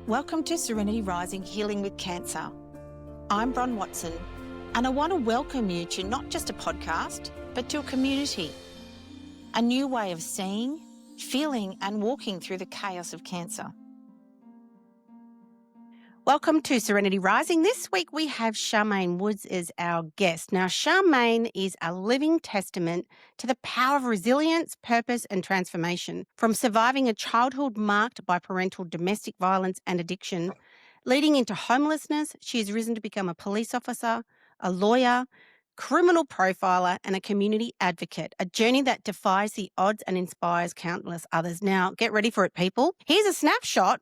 Welcome to Serenity Rising Healing with Cancer. I'm Bron and I want to welcome you to not just a podcast, but to a community, a new way of seeing, feeling and walking through the chaos of cancer. Welcome to Serenity Rising. This week we have Charmain Woods as our guest. Now, Charmain is a living testament to the power of resilience, purpose and transformation. From surviving a childhood marked by parental domestic violence and addiction, leading into homelessness, she has risen to become a police officer, a lawyer, criminal profiler and a community advocate, a journey that defies the odds and inspires countless others. Now, get ready for it, people. Here's a snapshot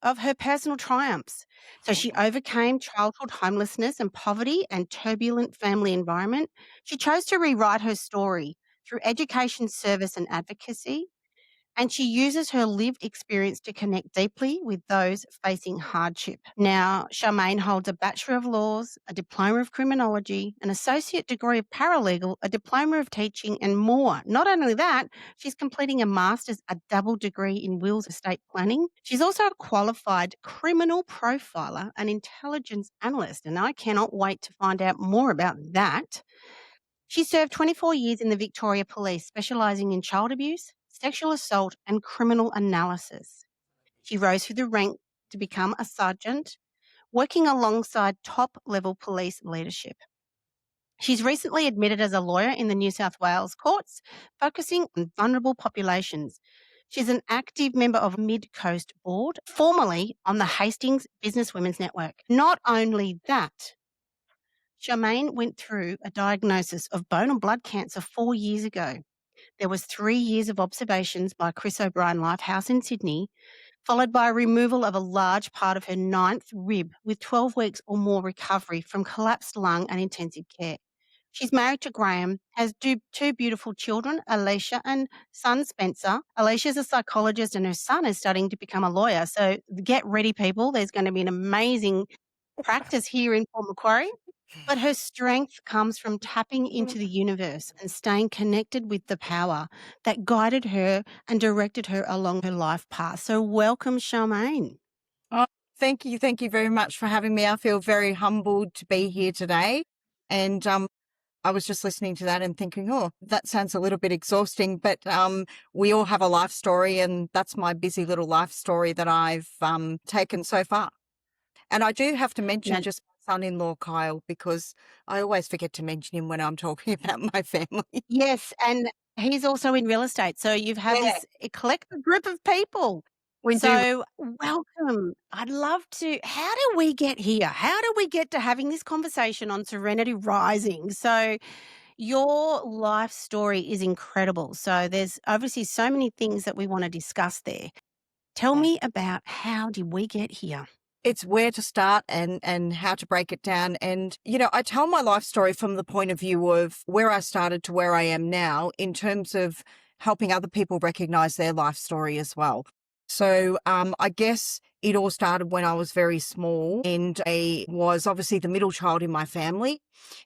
of her personal triumphs. So she overcame childhood homelessness and poverty and turbulent family environment. She chose to rewrite her story through education, service and advocacy. And she uses her lived experience to connect deeply with those facing hardship. Now, Charmain holds a Bachelor of Laws, a Diploma of Criminology, an Associate Degree of Paralegal, a Diploma of Teaching, and more. Not only that, she's completing a Master's, a double degree in Wills Estate Planning. She's also a qualified criminal profiler and intelligence analyst, and I cannot wait to find out more about that. She served 24 years in the Victoria Police, specialising in child abuse, sexual assault and criminal analysis. She rose through the ranks to become a sergeant, working alongside top-level police leadership. She's recently admitted as a lawyer in the New South Wales courts, focusing on vulnerable populations. She's an active member of Mid Coast Board, formerly on the Hastings Business Women's Network. Not only that, Charmain went through a diagnosis of bone and blood cancer 4 years ago. There was 3 years of observations by Chris O'Brien Lifehouse in Sydney, followed by a removal of a large part of her 9th rib with 12 weeks or more recovery from collapsed lung and intensive care. She's married to Graham, has two beautiful children, Alicia and son Spencer. Alicia's a psychologist and her son is studying to become a lawyer. So get ready, people. There's going to be an amazing practice here in Port Macquarie. But her strength comes from tapping into the universe and staying connected with the power that guided her and directed her along her life path. So welcome, Charmain. Oh, thank you. Thank you very much for having me. I feel very humbled to be here today. And I was just listening to that and thinking, oh, that sounds a little bit exhausting, but we all have a life story, and that's my busy little life story that I've taken so far. And I do have to mention just my son-in-law, Kyle, because I always forget to mention him when I'm talking about my family. Yes, and he's also in real estate. So you've had this eclectic group of people. So welcome. I'd love to, how do we get here? How do we get to having this conversation on Serenity Rising? So your life story is incredible. So there's obviously so many things that we want to discuss there. Tell me about how did we get here? It's where to start and how to break it down. And, you know, I tell my life story from the point of view of where I started to where I am now in terms of helping other people recognize their life story as well. So I guess it all started when I was very small, and I was obviously the middle child in my family.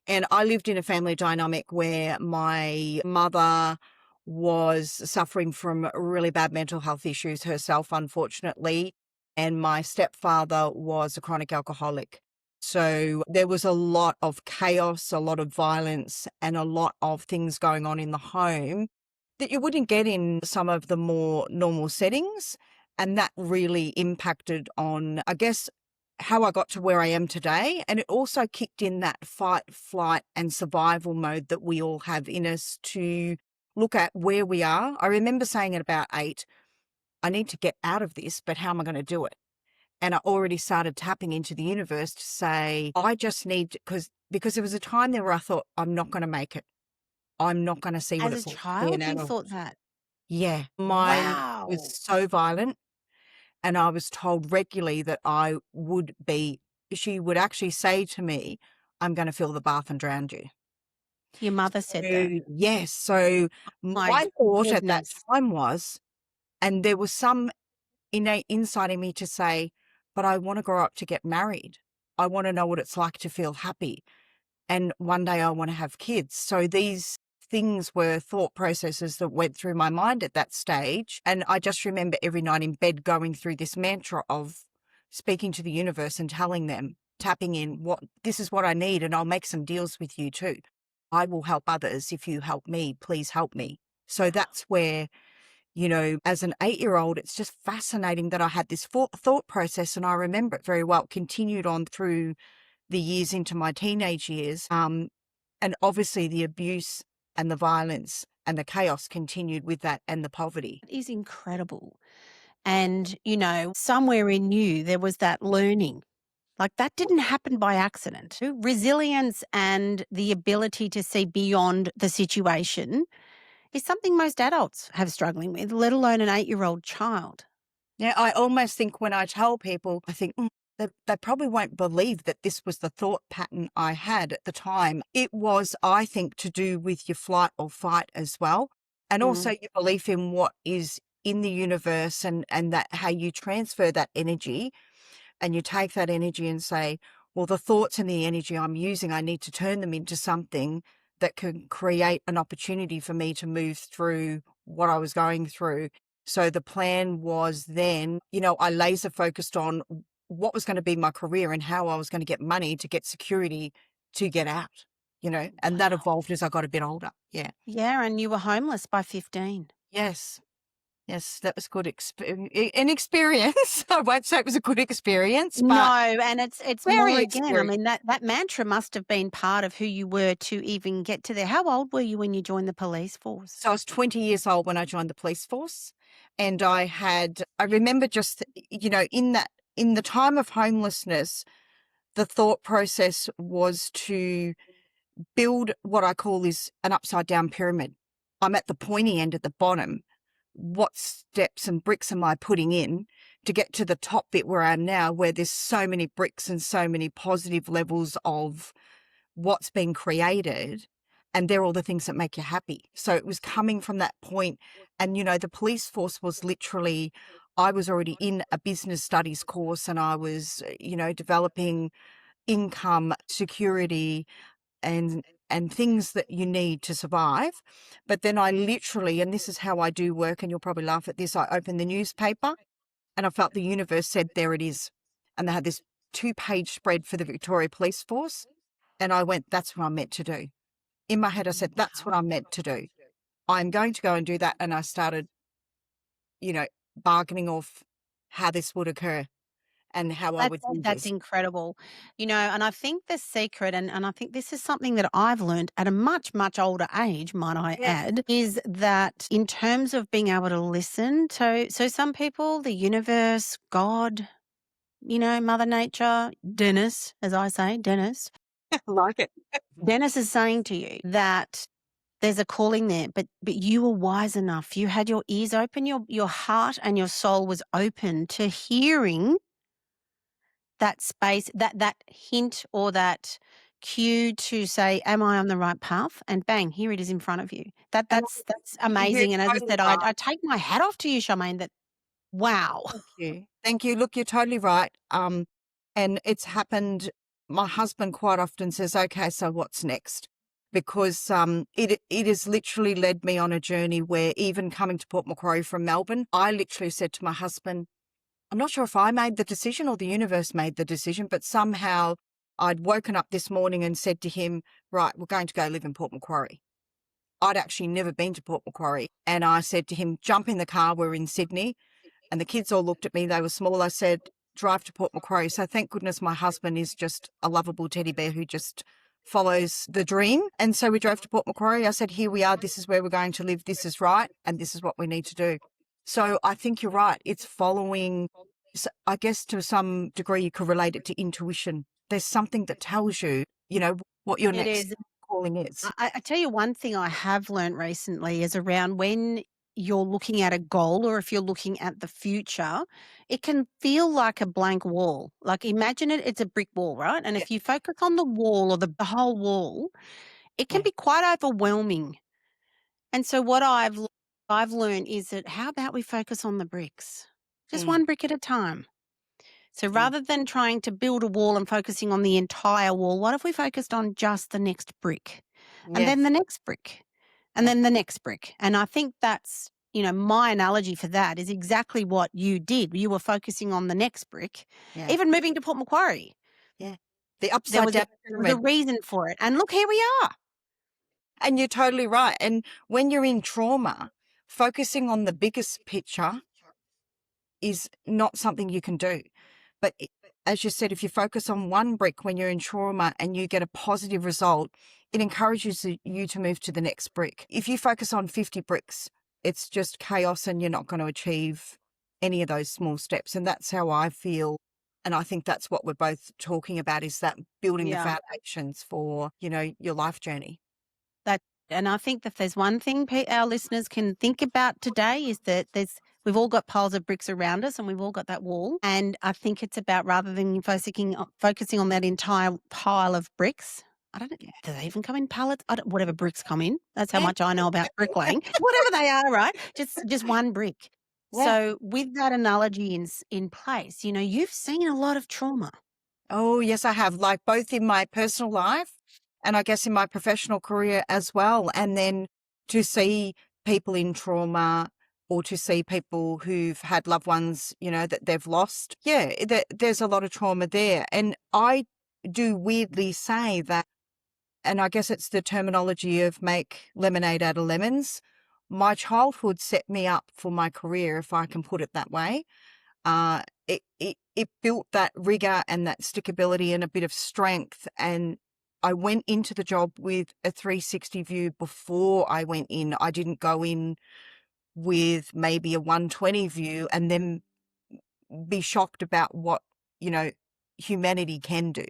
And I lived in a family dynamic where my mother was suffering from really bad mental health issues herself, unfortunately. And my stepfather was a chronic alcoholic. So there was a lot of chaos, a lot of violence, and a lot of things going on in the home that you wouldn't get in some of the more normal settings. And that really impacted on, I guess, how I got to where I am today. And it also kicked in that fight, flight, and survival mode that we all have in us to look at where we are. I remember saying at about 8, I need to get out of this, but how am I going to do it? And I already started tapping into the universe to say, I just need, because there was a time there where I thought, I'm not going to make it. I'm not going to see what As it's a like. child, you thought that? Yeah. Mine Wow. was so violent. And I was told regularly that she would actually say to me, I'm going to fill the bath and drown you. Your mother said that? Yes. So my thought at that time was, and there was some innate inside in me to say, but I want to grow up to get married. I want to know what it's like to feel happy. And one day I want to have kids. So these things were thought processes that went through my mind at that stage. And I just remember every night in bed going through this mantra of speaking to the universe and telling them, tapping in, what this is what I need, and I'll make some deals with you too. I will help others. If you help me, please help me. So that's where, as an 8-year-old, it's just fascinating that I had this thought process, and I remember it very well. It continued on through the years into my teenage years. And obviously the abuse and the violence and the chaos continued with that, and the poverty. It is incredible. And, somewhere in you, there was that learning. Like that didn't happen by accident. Resilience and the ability to see beyond the situation is something most adults have struggling with, let alone an 8-year-old child. Yeah, I almost think when I tell people, I think they probably won't believe that this was the thought pattern I had at the time. It was, I think, to do with your flight or fight as well. And also your belief in what is in the universe, and that how you transfer that energy, and you take that energy and say, well, the thoughts and the energy I'm using, I need to turn them into something that can create an opportunity for me to move through what I was going through. So the plan was then, I laser focused on what was going to be my career and how I was going to get money to get security to get out, and that Wow. evolved as I got a bit older. Yeah. Yeah, and you were homeless by 15. Yes. Yes, that was good an experience. I won't say it was a good experience, No, but and it's more very again, I experience. mean, that mantra must have been part of who you were to even get to there. How old were you when you joined the police force? So I was 20 years old when I joined the police force, and I remember just, in the time of homelessness, the thought process was to build what I call is an upside down pyramid. I'm at the pointy end at the bottom. What steps and bricks am I putting in to get to the top bit where I am now, where there's so many bricks and so many positive levels of what's been created, and they're all the things that make you happy. So it was coming from that point. And, the police force was literally, I was already in a business studies course, and I was, developing income security and things that you need to survive. But then I literally, and this is how I do work, and you'll probably laugh at this, I opened the newspaper and I felt the universe said, there it is. And they had this 2-page spread for the Victoria Police Force. And I went, that's what I'm meant to do. In my head, I said, that's what I'm meant to do. I'm going to go and do that. And I started, bargaining off how this would occur and how I would do That's this. incredible. And I think the secret, and I think this is something that I've learned at a much, much older age, might I Yeah. add, is that in terms of being able to listen to, so some people, the universe, God, Mother Nature, Dennis, as I say, I like it. Dennis is saying to you that there's a calling there, but you were wise enough. You had your ears open, your heart and your soul was open to hearing that space, that hint or that cue to say, am I on the right path? And bang, here it is in front of you. And That's you're amazing. And as I totally said, right. I take my hat off to you, Charmaine, that wow. Thank you. Thank you. Look, you're totally right. And it's happened. My husband quite often says, okay, so what's next? Because it has literally led me on a journey where, even coming to Port Macquarie from Melbourne, I literally said to my husband, I'm not sure if I made the decision or the universe made the decision, but somehow I'd woken up this morning and said to him, right, we're going to go live in Port Macquarie. I'd actually never been to Port Macquarie. And I said to him, jump in the car, we're in Sydney. And the kids all looked at me. They were small. I said, drive to Port Macquarie. So thank goodness my husband is just a lovable teddy bear who just follows the dream. And so we drove to Port Macquarie. I said, here we are. This is where we're going to live. This is right. And this is what we need to do. So I think you're right. It's following, I guess to some degree, you could relate it to intuition. There's something that tells you, what your It next is. calling is. I tell you one thing I have learned recently is around when you're looking at a goal or if you're looking at the future, it can feel like a blank wall. Like imagine it's a brick wall, right? And Yeah. if you focus on the wall or the whole wall, it can Yeah. be quite overwhelming. And so what I've learned is that how about we focus on the bricks? Just Mm. one brick at a time. So Mm. rather than trying to build a wall and focusing on the entire wall, what if we focused on just the next brick? And then Yes. the next brick, and Yeah. then the next brick. And I think that's my analogy for that is exactly what you did. You were focusing on the next brick. Yeah. Even moving to Port Macquarie, Yeah. The there upside was a down there was a pyramid. reason for it. And look, here we are. And you're totally right. And when you're in trauma, focusing on the biggest picture is not something you can do. But as you said, if you focus on one brick when you're in trauma and you get a positive result, it encourages you to move to the next brick. If you focus on 50 bricks, it's just chaos and you're not going to achieve any of those small steps. And that's how I feel. And I think that's what we're both talking about, is that building the Yeah. foundations for, your life journey. That and I think that there's one thing our listeners can think about today is that we've all got piles of bricks around us and we've all got that wall. And I think it's about, rather than focusing on that entire pile of bricks. I don't know. Do they even come in pallets? Whatever bricks come in. That's how Yeah. much I know about bricklaying. Whatever they are, right? Just one brick. Yeah. So with that analogy in place, you've seen a lot of trauma. Oh, yes, I have. Like both in my personal life and I guess in my professional career as well. And then to see people in trauma or to see people who've had loved ones, that they've lost. Yeah, there's a lot of trauma there. And I do weirdly say that, and I guess it's the terminology of make lemonade out of lemons. My childhood set me up for my career, if I can put it that way. It built that rigor and that stickability and a bit of strength. And I went into the job with a 360 view before I went in. I didn't go in with maybe a 120 view and then be shocked about what, humanity can do,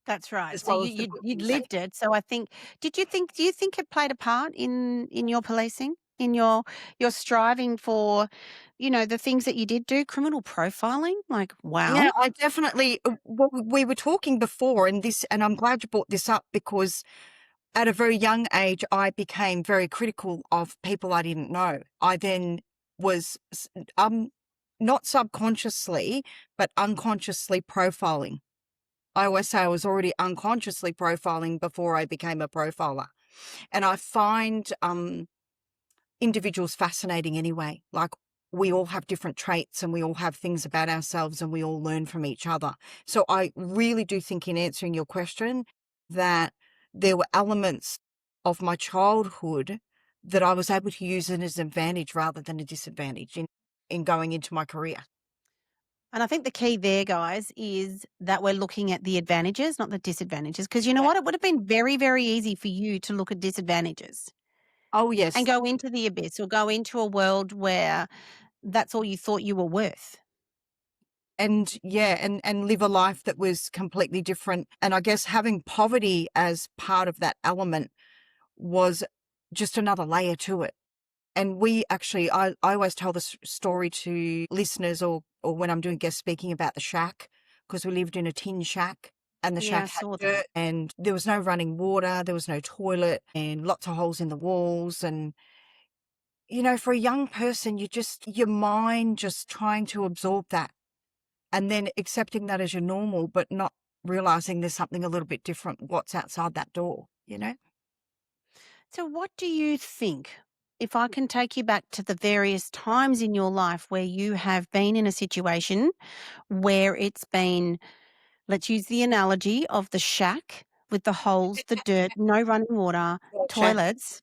That's right. as So well as the you'd good. lived it. So I think, do you think it played a part in your policing, in your striving for, the things that you did do, criminal profiling? Like, wow. Yeah, I definitely, well, we were talking before and I'm glad you brought this up because at a very young age, I became very critical of people I didn't know. I then was, not subconsciously, but unconsciously profiling. I always say I was already unconsciously profiling before I became a profiler. And I find individuals fascinating anyway. Like we all have different traits and we all have things about ourselves and we all learn from each other. So I really do think, in answering your question, that there were elements of my childhood that I was able to use it as an advantage rather than a disadvantage in going into my career. And I think the key there, guys, is that we're looking at the advantages, not the disadvantages. Because you know Yeah. what? It would have been very, very easy for you to look at disadvantages Oh, and yes. go into the abyss or go into a world where that's all you thought you were worth. And yeah, and live a life that was completely different. And I guess having poverty as part of that element was just another layer to it. And we actually, I always tell this story to listeners or when I'm doing guest speaking about the shack, because we lived in a tin shack and the Yeah, I shack had saw dirt that. and there was no running water, there was no toilet and lots of holes in the walls. And, for a young person, your mind just trying to absorb that and then accepting that as your normal, but not realizing there's something a little bit different what's outside that door. So, what do you think? If I can take you back to the various times in your life where you have been in a situation where it's been, let's use the analogy of the shack with the holes, the dirt, no running water, Or shack. toilets,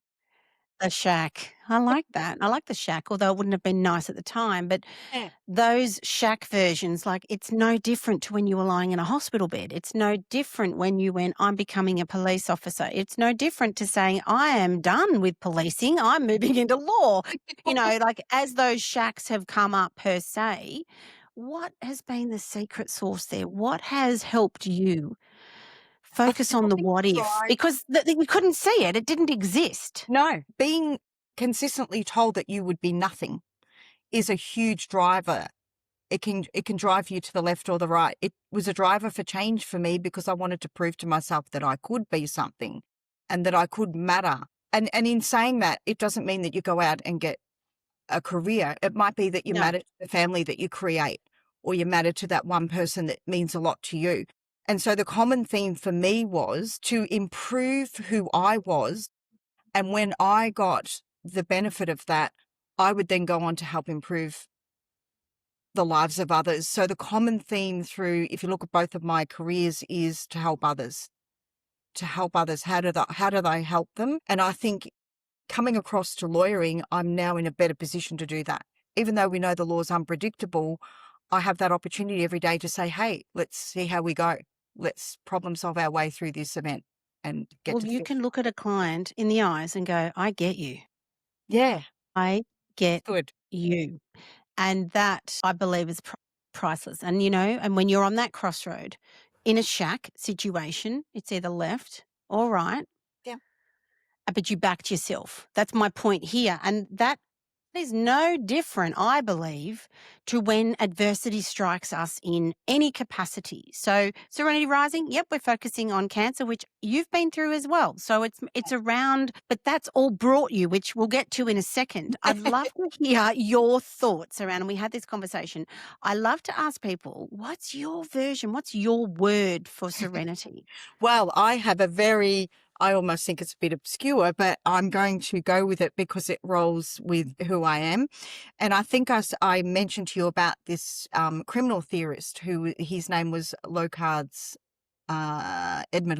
the shack. I like that. I like the shack, although it wouldn't have been nice at the time. But Yeah. those shack versions, like it's no different to when you were lying in a hospital bed. It's no different when you went, I'm becoming a police officer. It's no different to saying, I am done with policing. I'm moving into law. Like as those shacks have come up per se, what has been the secret sauce there? What has helped you focus on the I what if? tried. Because you couldn't see it. It didn't exist. No, being consistently told that you would be nothing is a huge driver. It can drive you to the left or the right. It was a driver for change for me because I wanted to prove to myself that I could be something and that I could matter. And in saying that, it doesn't mean that you go out and get a career. It might be that you No. matter to the family that you create or you matter to that one person that means a lot to you. And so the common theme for me was to improve who I was. And when I got the benefit of that, I would then go on to help improve the lives of others. So the common theme through, if you look at both of my careers, is to help others. To help others. How do they help them? And I think coming across to lawyering, I'm now in a better position to do that. Even though we know the law's unpredictable, I have that opportunity every day to say, hey, let's see how we go. Let's problem solve our way through this event and get Well, to you finish. can look at a client in the eyes and go, I get you. Yeah, I get good. you. And that, I believe, is priceless. And, and when you're on that crossroad in a shack situation, it's either left or right, Yeah. but you backed yourself. That's my point here. And that is no different, I believe, to when adversity strikes us in any capacity. So, Serenity Rising, yep, we're focusing on cancer, which you've been through as well. So it's around, but that's all brought you, which we'll get to in a second. I'd love to hear your thoughts around, and we had this conversation. I love to ask people, what's your version? What's your word for serenity? Well, I almost think it's a bit obscure, but I'm going to go with it because it rolls with who I am. And I think I mentioned to you about this criminal theorist who his name was Edmund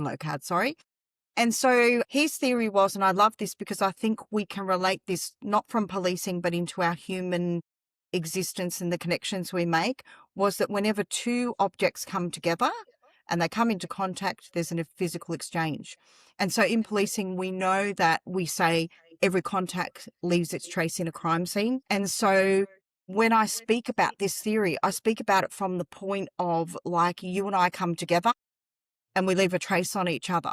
Locard, sorry. And so his theory was, and I love this because I think we can relate this not from policing, but into our human existence and the connections we make, was that whenever two objects come together and they come into contact, there's a physical exchange. And so in policing, we know that we say every contact leaves its trace in a crime scene. And so when I speak about this theory, I speak about it from the point of like you and I come together and we leave a trace on each other.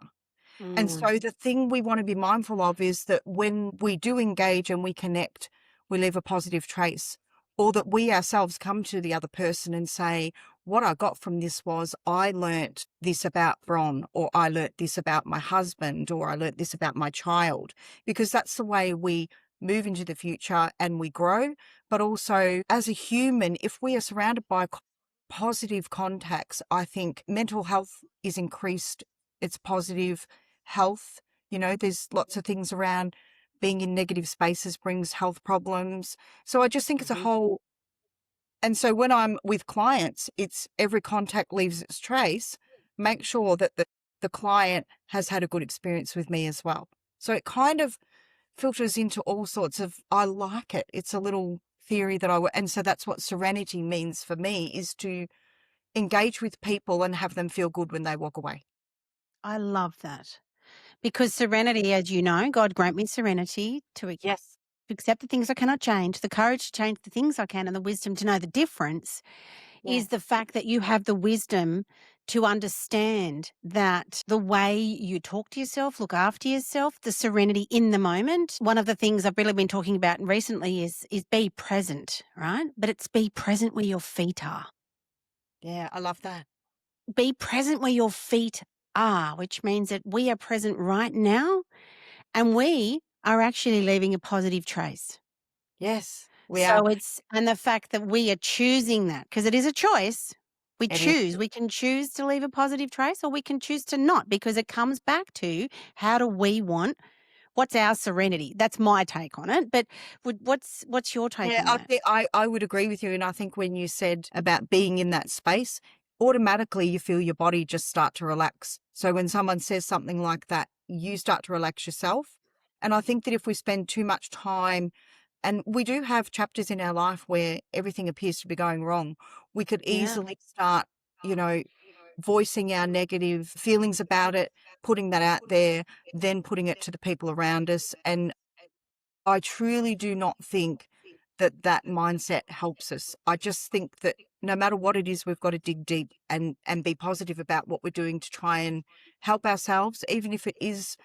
And Mm, so the thing we want to be mindful of is that when we do engage and we connect, we leave a positive trace, or that we ourselves come to the other person and say, what I got from this was I learnt this about Bron, or I learnt this about my husband, or I learnt this about my child, because that's the way we move into the future and we grow. But also as a human, if we are surrounded by positive contacts, I think mental health is increased. It's positive health. There's lots of things around being in negative spaces brings health problems. So I just think it's a mhm. whole. And so when I'm with clients, it's every contact leaves its trace. Make sure that the client has had a good experience with me as well. So it kind of filters into all sorts of, I like it. It's a little theory and so that's what serenity means for me, is to engage with people and have them feel good when they walk away. I love that. Because serenity, as you know, God grant me serenity Yes. to accept the things I cannot change, the courage to change the things I can, and the wisdom to know the difference Yeah. is the fact that you have the wisdom to understand that the way you talk to yourself, look after yourself, the serenity in the moment. One of the things I've really been talking about recently is be present, right? But it's be present where your feet are. Yeah, I love that. Be present where your feet are, which means that we are present right now and we are actually leaving a positive trace. Yes, we are. So and the fact that we are choosing that, because it is a choice. We It is. choose. We can choose to leave a positive trace or we can choose to not, because it comes back to how do we want, what's our serenity? That's my take on it. But what's your take Yeah, on I that? think I would agree with you. And I think when you said about being in that space, automatically you feel your body just start to relax. So when someone says something like that, you start to relax yourself. And I think that if we spend too much time, and we do have chapters in our life where everything appears to be going wrong, we could Yeah. easily start, you know, voicing our negative feelings about it, putting that out there, then putting it to the people around us. And I truly do not think that that mindset helps us. I just think that no matter what it is, we've got to dig deep and be positive about what we're doing to try and help ourselves, even if it is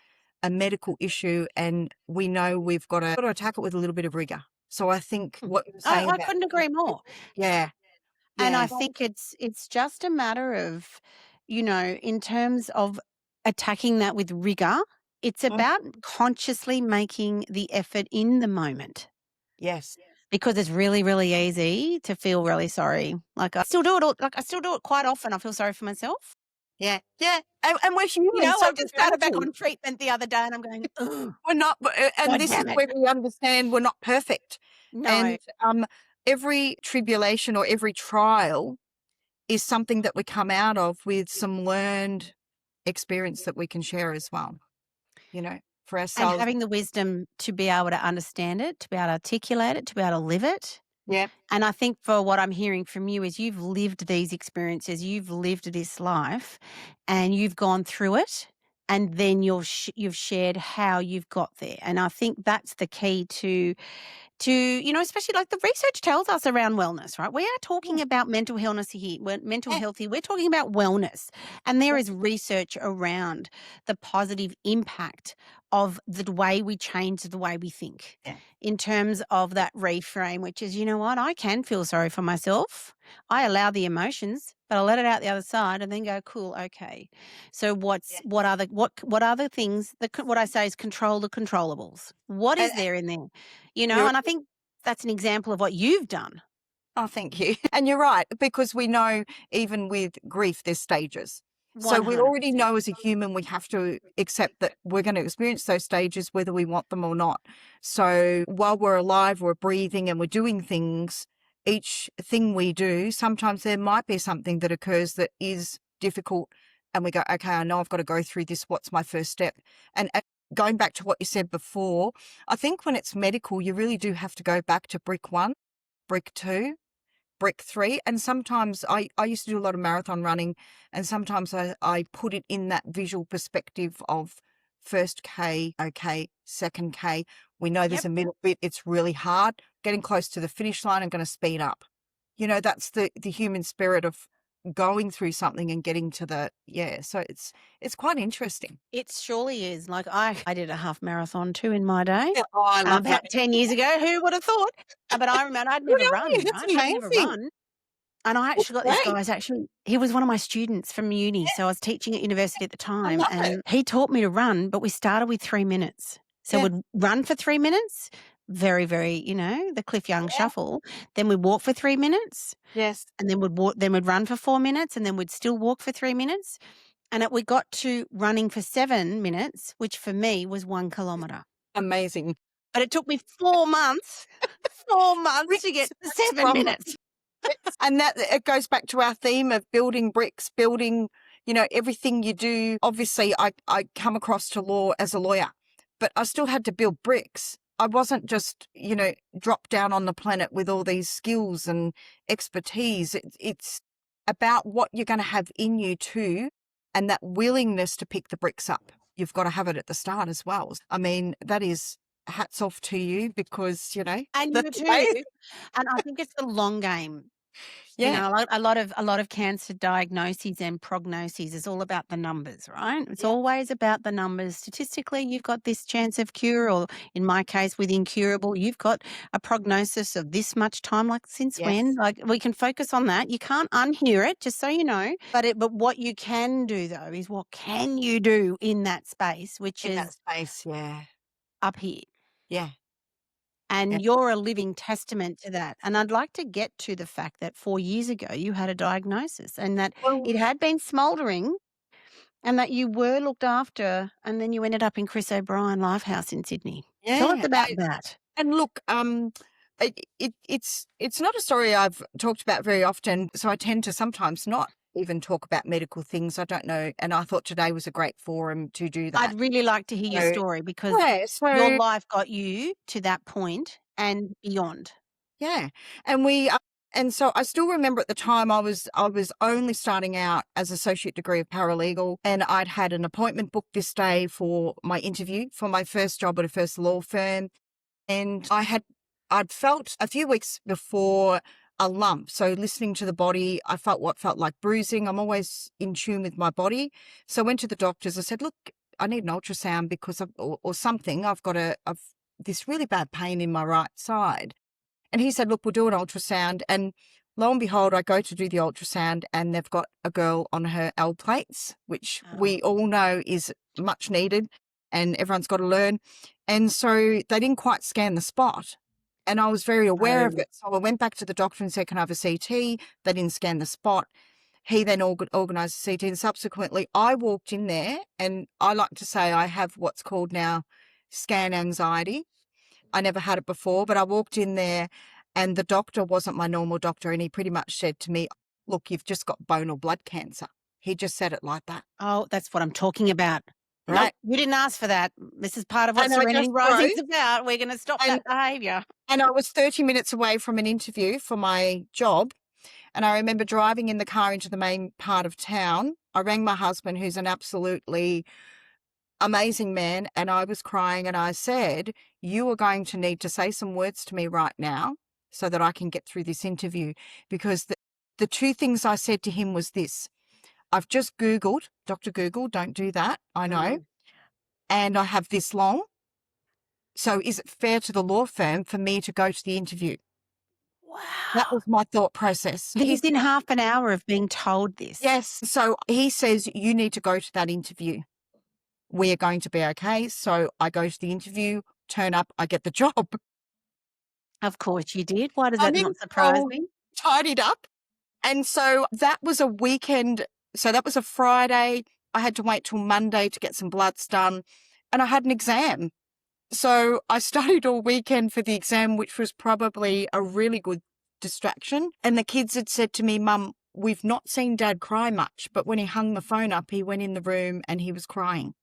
a medical issue and we know we've got to attack it with a little bit of rigor. So I think Hmm. what you're saying I about, couldn't agree more. yeah, And I yeah, think it's just a matter of, in terms of attacking that with rigor, it's mm, about consciously making the effort in the moment. yes, Because it's really, really easy to feel really sorry. Like, I still do it quite often. I feel sorry for myself. yeah, yeah. And we're human, so I we're just going started back to. on treatment the other day and I'm going, "Ugh, We're not, and God this is damn it." where we understand we're not perfect. No. And every tribulation or every trial is something that we come out of with some learned experience that we can share as well, for And ourselves. having the wisdom to be able to understand it, to be able to articulate it, to be able to live it. Yeah. And I think for what I'm hearing from you is you've lived these experiences, you've lived this life, and you've gone through it, and then you've shared how you've got there. And I think that's the key to especially like the research tells us around wellness, right? We are Mm, talking about mental illness here, mental yeah. health here. We're talking about wellness. And there Yeah. is research around the positive impact of the way we change the way we think Yeah. in terms of that reframe, which is, you know what, I can feel sorry for myself. I allow the emotions, but I let it out the other side and then go, cool, okay. So Yeah. what other things that what I say is control the controllables. What And is there in there? you're And I think that's an example of what you've done. Oh, thank you. And you're right, because we know even with grief, there's stages. So we already 100%. know as a human, we have to accept that we're going to experience those stages, whether we want them or not. So while we're alive, we're breathing and we're doing things, each thing we do, sometimes there might be something that occurs that is difficult. And we go, okay, I know I've got to go through this. What's my first step? And going back to what you said before, I think when it's medical, you really do have to go back to brick 1, brick 2, brick 3. And sometimes I used to do a lot of marathon running, and sometimes I put it in that visual perspective of first K, okay, second K. We know there's Yep. a middle bit. It's really hard. Getting close to the finish line, I'm going to speed up. That's the human spirit of going through something and getting to so it's quite interesting. It surely is. Like I did a half marathon too in my day, Yeah, oh, I love about running. 10 years ago. Who would have thought? But I remember I'd Good never on you. run, That's right? I'd never amazing. run. And I That's actually got this great. guy's actually he was one of my students from uni. Yeah, So I was teaching at university at the I time, love it. and he taught me to run, but we started with 3 minutes. So Yeah, we'd run for 3 minutes, very, very, the Cliff Young yeah, shuffle. Then we'd walk for 3 minutes, yes. and then we'd run for 4 minutes, and then we'd still walk for 3 minutes. And we got to running for 7 minutes, which for me was 1 kilometre. Amazing. But it took me 4 months, 4 months to get Bricks to 7 from minutes. bricks. And that it goes back to our theme of building bricks, building, everything you do. Obviously, I come across to law as a lawyer, but I still had to build bricks. I wasn't just, dropped down on the planet with all these skills and expertise. It's about what you're going to have in you too, and that willingness to pick the bricks up. You've got to have it at the start as well. I mean, that is hats off to you because, And you that's too. amazing. And I think it's the long game. Yeah. A lot of cancer diagnoses and prognoses is all about the numbers, right? It's Yeah. always about the numbers. Statistically, you've got this chance of cure, or in my case, with incurable, you've got a prognosis of this much time. Like since when? Yes. Like we can focus on that. You can't unhear it, just so you know. But what you can do though is what can you do in that space, which In that is space. Yeah. up here. Yeah. Yeah. And you're a living testament to that. And I'd like to get to the fact that 4 years ago you had a diagnosis and that Well, it had been smouldering and that you were looked after, and then you ended up in Chris O'Brien Lifehouse in Sydney. Tell us yeah. about that. And look, it's not a story I've talked about very often, so I tend to sometimes not even talk about medical things. I don't know, and I thought today was a great forum to do that. I'd really like to hear your So, story because yeah, your so life got you to that point and beyond. yeah, and so I still remember at the time I was only starting out as associate degree of paralegal, and I'd had an appointment booked this day for my interview for my first job at a first law firm. And I'd felt a few weeks before a lump. So listening to the body, I felt what felt like bruising. I'm always in tune with my body. So I went to the doctors. I said, look, I need an ultrasound because or something. I've this really bad pain in my right side. And he said, look, we'll do an ultrasound. And lo and behold, I go to do the ultrasound and they've got a girl on her L plates, which we Oh, all know is much needed and everyone's got to learn. And so they didn't quite scan the spot. And I was very aware of no. it. So I went back to the doctor and said, can I have a CT? They didn't scan the spot. He then organised a CT. And subsequently, I walked in there, and I like to say I have what's called now scan anxiety. I never had it before, but I walked in there and the doctor wasn't my normal doctor. And he pretty much said to me, look, you've just got bone or blood cancer. He just said it like that. Oh, that's what I'm talking about. Nope, Right. you didn't ask for that. This is part of what And I Serenity just froze. Rising's about. We're going to stop And, that behaviour. and I was 30 minutes away from an interview for my job. And I remember driving in the car into the main part of town. I rang my husband, who's an absolutely amazing man, and I was crying and I said, you are going to need to say some words to me right now so that I can get through this interview. Because the two things I said to him was this: I've just Googled, Dr. Google, don't do that, I know, and I have this long. So is it fair to the law firm for me to go to the interview? That Wow. was my thought process. Within half an hour of being told this. Yes. So he says, you need to go to that interview. We are going to be okay. So I go to the interview, turn up, I get the job. Of course you did. Why does I'm that in not surprise control, me? tidied up. And so that was a weekend. So that was a Friday. I had to wait till Monday to get some bloods done. And I had an exam. So I studied all weekend for the exam, which was probably a really good distraction. And the kids had said to me, Mum, we've not seen Dad cry much, but when he hung the phone up, he went in the room and he was crying.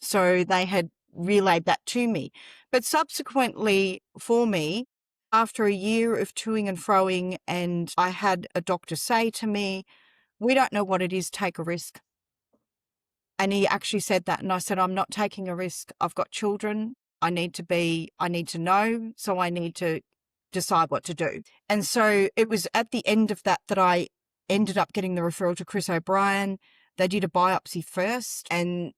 So they had relayed that to me. But subsequently for me, after a year of toing and froing, and I had a doctor say to me, we don't know what it is, take a risk. And he actually said that. And I said, I'm not taking a risk. I've got children. I need to know. So I need to decide what to do. And so it was at the end of that I ended up getting the referral to Chris O'Brien. They did a biopsy first, and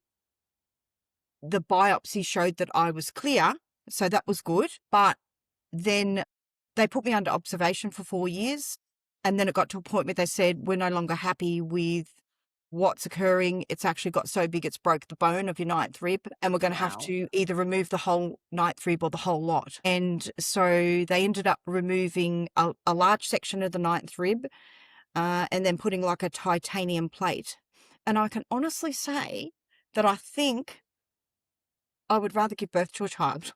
the biopsy showed that I was clear. So that was good. But then they put me under observation for 4 years. And then it got to a point where they said, we're no longer happy with what's occurring. It's actually got so big it's broke the bone of your ninth rib, and we're going to have Wow. to either remove the whole ninth rib or the whole lot. And so they ended up removing a large section of the ninth rib and then putting like a titanium plate. And I can honestly say that I think I would rather give birth to a child.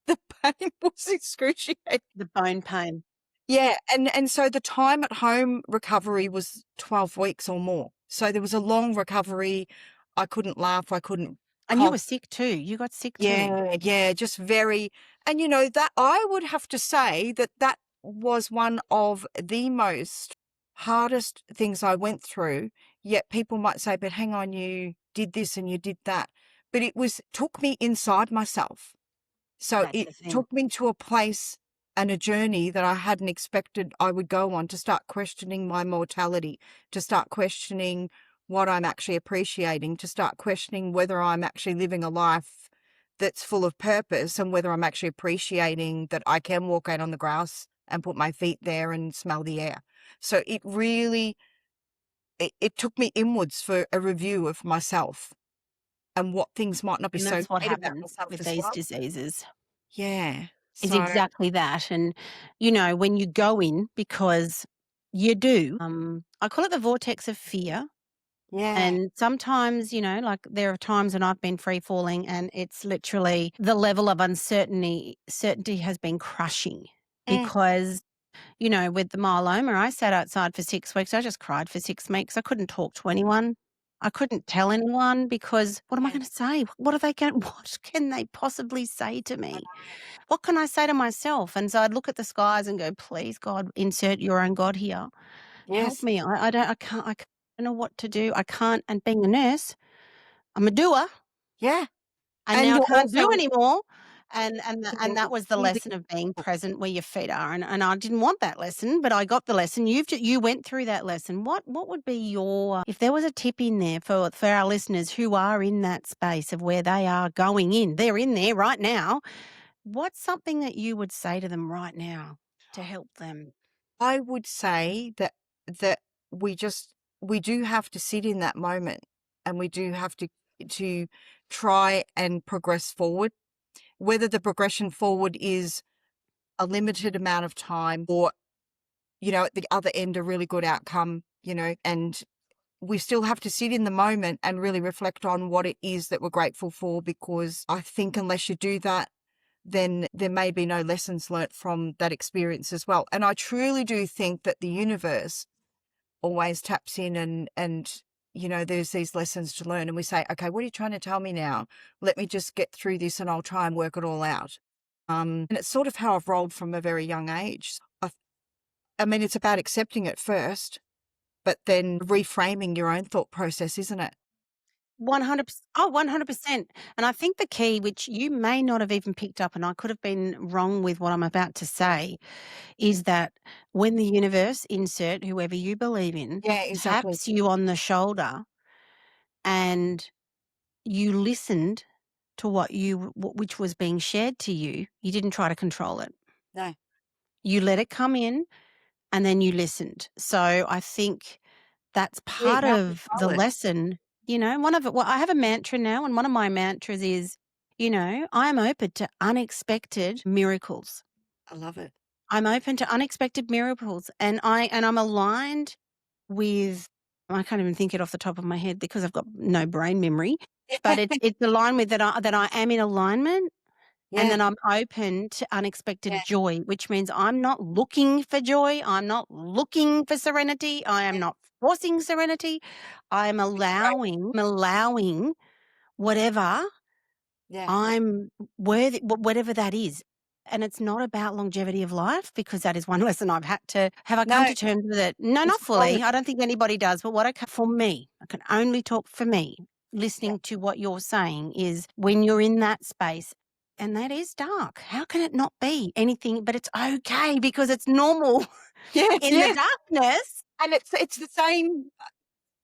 The pain was excruciating. The bone pain. Yeah, and so the time at home recovery was 12 weeks or more. So there was a long recovery. I couldn't laugh. I couldn't And you were cough. sick too. You got sick too. Yeah, just very. And that I would have to say that was one of the most hardest things I went through. Yet people might say, but hang on, you did this and you did that. But took me inside myself. So That's it the thing. took me to a place and a journey that I hadn't expected I would go on, to start questioning my mortality, to start questioning what I'm actually appreciating, to start questioning whether I'm actually living a life that's full of purpose, and whether I'm actually appreciating that I can walk out on the grass and put my feet there and smell the air. So it really, it took me inwards for a review of myself and what things might not be And so that's what great about happens myself with as these well. diseases. Yeah. Is So exactly that. And, when you go in, because you do, I call it the vortex of fear. yeah. And sometimes, like there are times when I've been free falling and it's literally the level of certainty has been crushing Mm, because, with the myeloma, I sat outside for 6 weeks. I just cried for 6 weeks. I couldn't talk to anyone. I couldn't tell anyone because what am I yeah. going to say? What can they possibly say to me? What can I say to myself? And so I'd look at the skies and go, please, God, insert your own God here. Help Yes. me. I can't know what to do. I can't. And being a nurse, I'm a doer, Yeah. and And now I you're can't do also anymore. And that was the really lesson of being present where your feet are. And I didn't want that lesson, but I got the lesson. You went through that lesson. What would be your, if there was a tip in there for our listeners who are in that space of where they are going in, they're in there right now. What's something that you would say to them right now to help them? I would say that we do have to sit in that moment, and we do have to try and progress forward. Whether the progression forward is a limited amount of time, or at the other end a really good outcome, and we still have to sit in the moment and really reflect on what it is that we're grateful for, because I think unless you do that, then there may be no lessons learnt from that experience as well. And I truly do think that the universe always taps in and there's these lessons to learn, and we say, okay, what are you trying to tell me now? Let me just get through this and I'll try and work it all out. And it's sort of how I've rolled from a very young age. I mean, it's about accepting it first, but then reframing your own thought process, isn't it? 100%. Oh, 100%. And I think the key, which you may not have even picked up, and I could have been wrong with what I'm about to say, is that when the universe, insert whoever you believe in, Yeah, exactly. taps you on the shoulder and you listened to which was being shared to you, you didn't try to control it. No. You let it come in and then you listened. So I think that's Yeah, you part can't of the control it. lesson. I have a mantra now, and one of my mantras is, I am open to unexpected miracles. I love it. I'm open to unexpected miracles, and I'm aligned with. I can't even think it off the top of my head because I've got no brain memory. But it's aligned with that I am in alignment, and Yeah, then I'm open to unexpected yeah, joy, which means I'm not looking for joy. I'm not looking for serenity. I am yeah. not forcing serenity. I'm It's great. allowing whatever Yeah. I'm worthy, whatever that is. And it's not about longevity of life, because that is one lesson I've had to have. I come No, to terms with it. No, it's not quality. fully. I don't think anybody does. But for me, I can only talk for me. Yeah. Listening to what you're saying is when you're in that space, and that is dark. How can it not be anything? But it's okay because it's normal Yes, in the yes. darkness. And it's the same.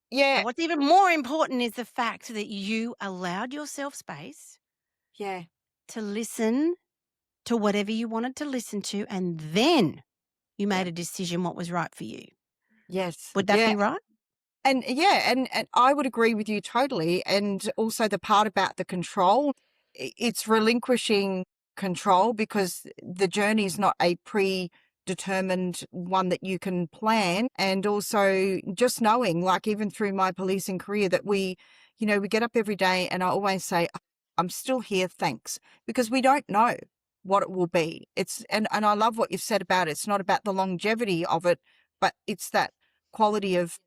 Yeah, And what's even more important is the fact that you allowed yourself space yeah, to listen to whatever you wanted to listen to, and then you yeah. made a decision what was right for you. Yes, Would that yeah. be right? And yeah, and I would agree with you totally. And also the part about the control, it's relinquishing control, because the journey is not a predetermined one that you can plan. And also just knowing, like even through my policing career, that we get up every day, and I always say, I'm still here, thanks, because we don't know what it will be. And I love what you've said about it. It's not about the longevity of it, but it's that quality of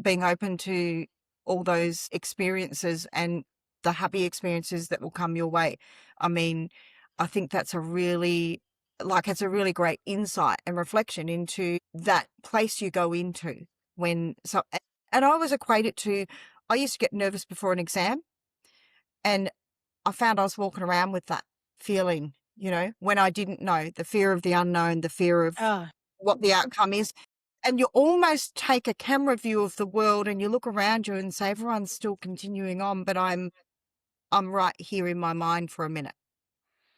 being open to all those experiences and the happy experiences that will come your way. I mean, I think that's it's a really great insight and reflection into that place you go into and I always equate it to, I used to get nervous before an exam, and I found I was walking around with that feeling, when I didn't know, the fear of the unknown, the fear of Oh, what the outcome is. And you almost take a camera view of the world and you look around you and say, everyone's still continuing on, but I'm right here in my mind for a minute.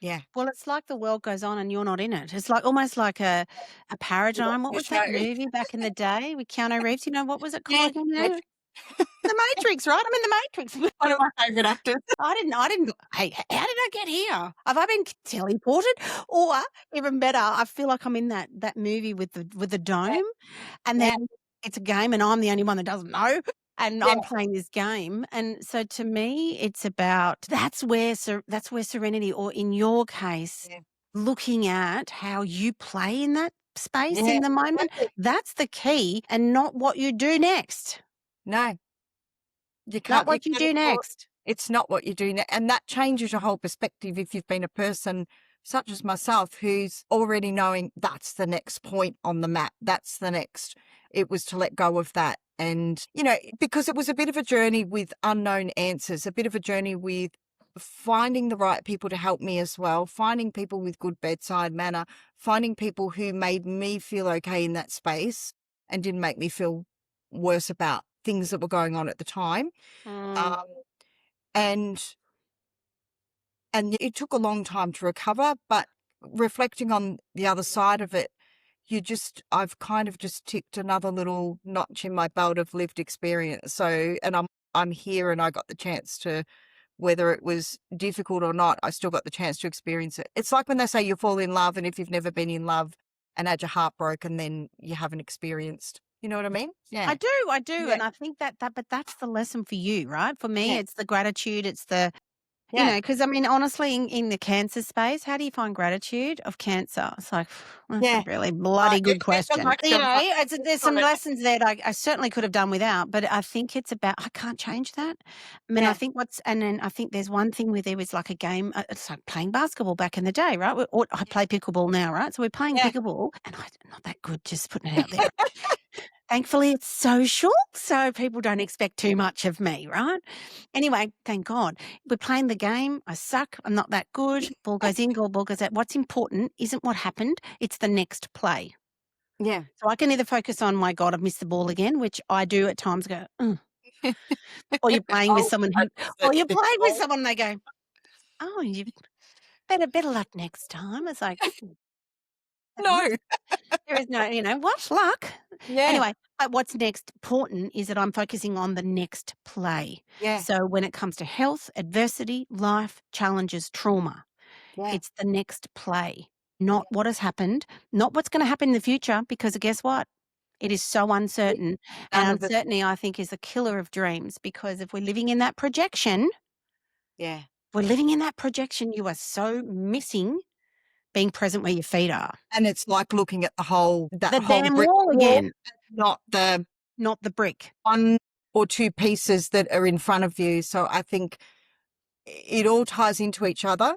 Yeah. well, it's like the world goes on and you're not in it. It's like almost like a You watch paradigm. What the was that show. movie back in the day with Keanu Reeves? What was it Yeah. called again? The Matrix, right? I'm in the Matrix. One of my favourite actors. I didn't. Hey, how did I get here? Have I been teleported? Or even better, I feel like I'm in that movie with the Yeah. dome, and Yeah. then it's a game, and I'm the only one that doesn't know, and Yeah. I'm playing this game. And so to me, it's about that's where serenity, or in your case, Yeah. looking at how you play in that space Yeah. in the moment. Exactly. That's the key, and not what you do next. No, Not you what you can't do ignore it. next. It's not what you do. And that changes your whole perspective if you've been a person such as myself who's already knowing that's the next point on the map. That's the next. It was to let go of that. And, because it was a bit of a journey with unknown answers, a bit of a journey with finding the right people to help me as well, finding people with good bedside manner, finding people who made me feel okay in that space and didn't make me feel worse about things that were going on at the time. Mm. Um, and it took a long time to recover, but reflecting on the other side of it, I've kind of just ticked another little notch in my belt of lived experience. So, and I'm here, and I got the chance to, whether it was difficult or not, I still got the chance to experience it. It's like when they say you fall in love, and if you've never been in love and had your heart broken, then you haven't experienced. You know what I mean? Yeah. I do, Yeah. and I think but that's the lesson for you, right? For me, Yeah. it's the gratitude, it's the You Yeah. know, because I mean, honestly, in the cancer space, how do you find gratitude of cancer? It's like, that's a Yeah. really bloody good You're question. like You know, there's some got it. lessons there that I certainly could have done without, but I think it's about I can't change that. I mean, I Yeah. think and then I think there's one thing where there was like a game, it's like playing basketball back in the day, right? Or I play pickleball now, right? So we're playing Yeah. pickleball, and I'm not that good, just putting it out there. Thankfully, it's social, so people don't expect too much of me, right? Anyway, thank God. We're playing the game. I suck. I'm not that good. Ball goes in, goal, ball goes out. What's important isn't what happened, it's the next play. Yeah. So I can either focus on, my God, I've missed the ball again, which I do at times go, "Ugh," or you're playing with Oh, someone I who, miss or it. you're playing with someone and they go, oh, you better luck next time. It's like, No. there is no, what luck? Yeah. Anyway, but what's next important is that I'm focusing on the next play. Yeah. So when it comes to health, adversity, life, challenges, trauma, Yeah. it's the next play, not what has happened, not what's going to happen in the future, because guess what? It is so uncertain. None And of it. uncertainty, I think, is a killer of dreams, because if we're living in that projection, Yeah. you are so missing being present where your feet are. And it's like looking at that The whole damn brick wall wall, again, not the not the brick. one or two pieces that are in front of you. So I think it all ties into each other.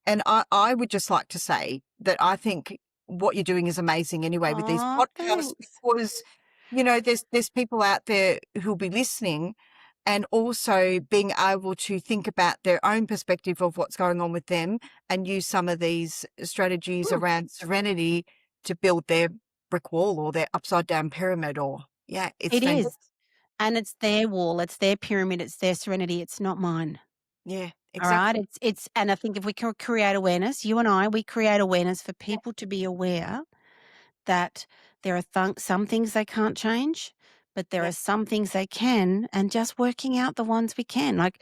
And I would just like to say that I think what you're doing is amazing anyway with these Oh, podcasts, thanks. because, there's people out there who'll be listening and also being able to think about their own perspective of what's going on with them and use some of these strategies Mm, around serenity to build their brick wall or their upside down pyramid it's it is. fantastic. And it's their wall, it's their pyramid, it's their serenity, it's not mine. Yeah, All right? exactly. It's and I think if we can create awareness, you and I, we create awareness for Yeah, people to be aware that there are some things they can't change, but there yeah, are some things they can, and just working out the ones we can, like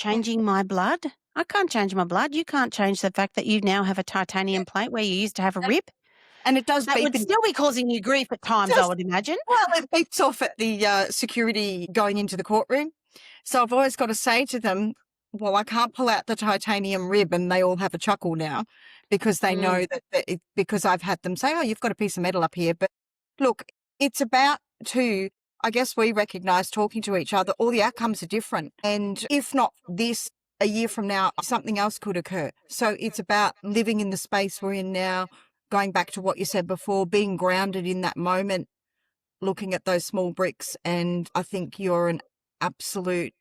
yeah. changing my blood. I can't change my blood. You can't change the fact that you now have a titanium plate where you used to have a And rib. and it does That beep would in still be causing you grief at times, I does would imagine. well, it beeps off at the, security going into the courtroom. So I've always got to say to them, "Well, I can't pull out the titanium rib," and they all have a chuckle now because they Mm. know because I've had them say, "Oh, you've got a piece of metal up here." But look, it's about to I guess we recognise talking to each other, all the outcomes are different. And if not this, a year from now, something else could occur. So it's about living in the space we're in now, going back to what you said before, being grounded in that moment, looking at those small bricks. And I think you're an absolute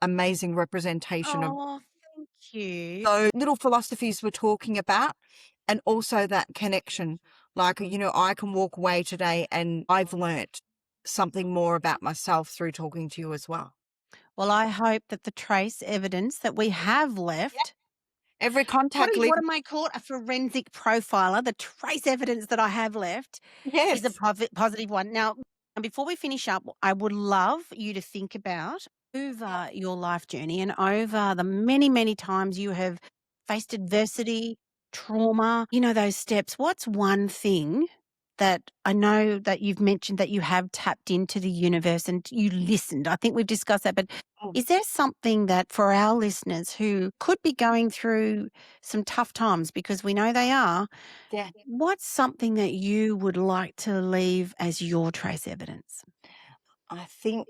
amazing representation of Oh, thank you. those little philosophies we're talking about, and also that connection. Like, I can walk away today and I've learnt something more about myself through talking to you as well. Well, I hope that the trace evidence that we have Yeah. left, Every contact what leaves. am I called? A forensic profiler. The trace evidence that I have left is a Yes. positive one. Now, and before we finish up, I would love you to think about over your life journey and over the many, many times you have faced adversity, trauma, those steps. What's one thing that I know that you've mentioned that you have tapped into the universe and you listened? I think we've discussed that, but Oh, is there something that for our listeners who could be going through some tough times, because we know they are, yeah. what's something that you would like to leave as your trace evidence? I think,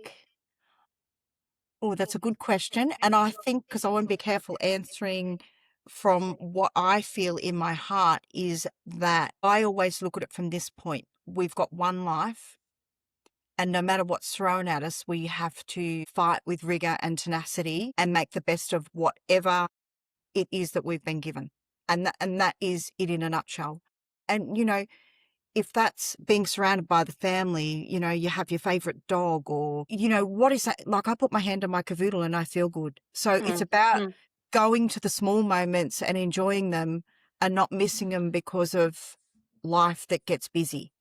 oh, that's a good question. And I think, because I want to be careful answering from what I feel in my heart, is that I always look at it from this point. We've got one life. And no matter what's thrown at us, we have to fight with rigor and tenacity and make the best of whatever it is that we've been given. And that is it in a nutshell. And, if that's being surrounded by the family, you have your favorite dog, or, what is that? Like, I put my hand on my cavoodle and I feel good. So it's Mm, about mm. going to the small moments and enjoying them and not missing them because of life that gets busy.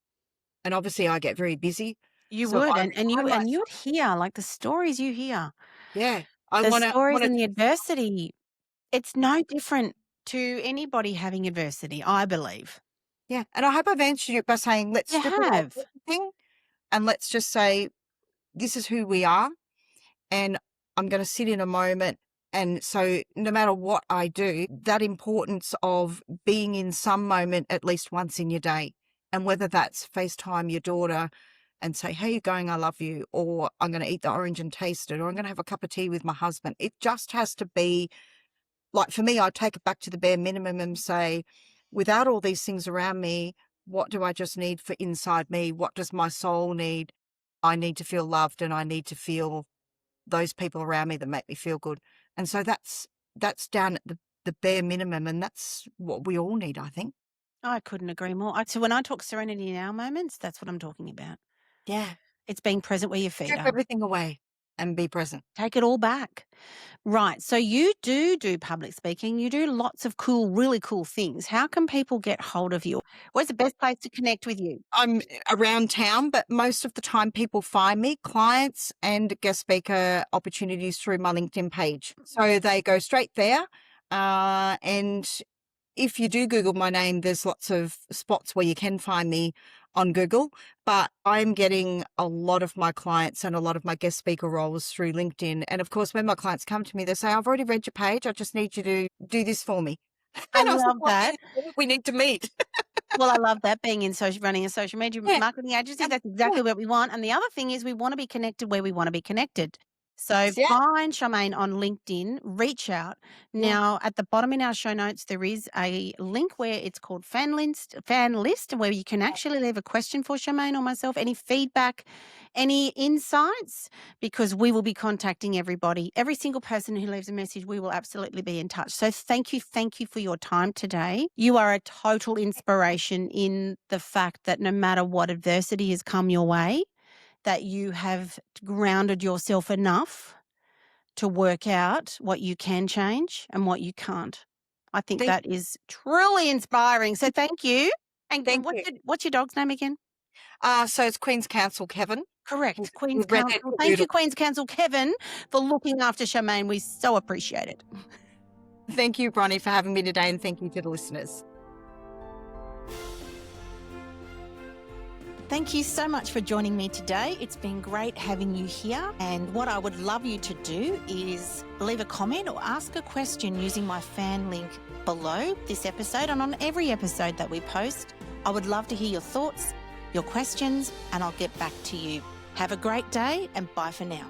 And obviously I get very busy. You So would, I and you remind and myself, you'd hear, like, the stories you hear, yeah, I the want to, stories want to, and the adversity. It's no different to anybody having adversity, I believe. yeah. And I hope I've answered you by saying, let's You strip away have. everything and let's just say, this is who we are. And I'm going to sit in a moment And so no matter what I do, that importance of being in some moment at least once in your day, and whether that's FaceTime your daughter and say, "How you going? I love you," or "I'm going to eat the orange and taste it," or "I'm going to have a cup of tea with my husband." It just has to be, like, for me, I take it back to the bare minimum and say, without all these things around me, what do I just need for inside me? What does my soul need? I need to feel loved, and I need to feel those people around me that make me feel good. And so that's down at the bare minimum, and that's what we all need, I think. I couldn't agree more. So when I talk serenity in our moments, that's what I'm talking about. Yeah. It's being present where your feet Strip are. everything away and be present. Take it all back. Right. So you do public speaking. You do lots of cool, really cool things. How can people get hold of you? Where's the best place to connect with you? I'm around town, but most of the time people find me, clients and guest speaker opportunities, through my LinkedIn page. So they go straight there. And if you do Google my name, there's lots of spots where you can find me on Google, but I'm getting a lot of my clients and a lot of my guest speaker roles through LinkedIn. And of course, when my clients come to me, they say, "I've already read your page. I just need you to do this for me." I And I was like, love "Well, that. we need to meet." Well, I love that, being in running a social media Yeah. marketing agency. Yeah. That's exactly what we want. And the other thing is we want to be connected where we want to be connected. So Yeah. find Charmain on LinkedIn, reach out. Yeah. Now, at the bottom in our show notes, there is a link where it's called fan list, where you can actually leave a question for Charmain or myself, any feedback, any insights, because we will be contacting everybody. Every single person who leaves a message, we will absolutely be in touch. So thank you for your time today. You are a total inspiration in the fact that no matter what adversity has come your way, that you have grounded yourself enough to work out what you can change and what you can't. I think Thank that is truly inspiring. So thank you. And thank you. what's your dog's name again? So it's Queen's Counsel, Kevin. Correct, Queen's With red-head Counsel. Thank you, cavoodle. Queen's Counsel Kevin, for looking after Charmain. We so appreciate it. Thank you, Bronnie, for having me today, and thank you to the listeners. Thank you so much for joining me today. It's been great having you here. And what I would love you to do is leave a comment or ask a question using my fan link below this episode and on every episode that we post. I would love to hear your thoughts, your questions, and I'll get back to you. Have a great day and bye for now.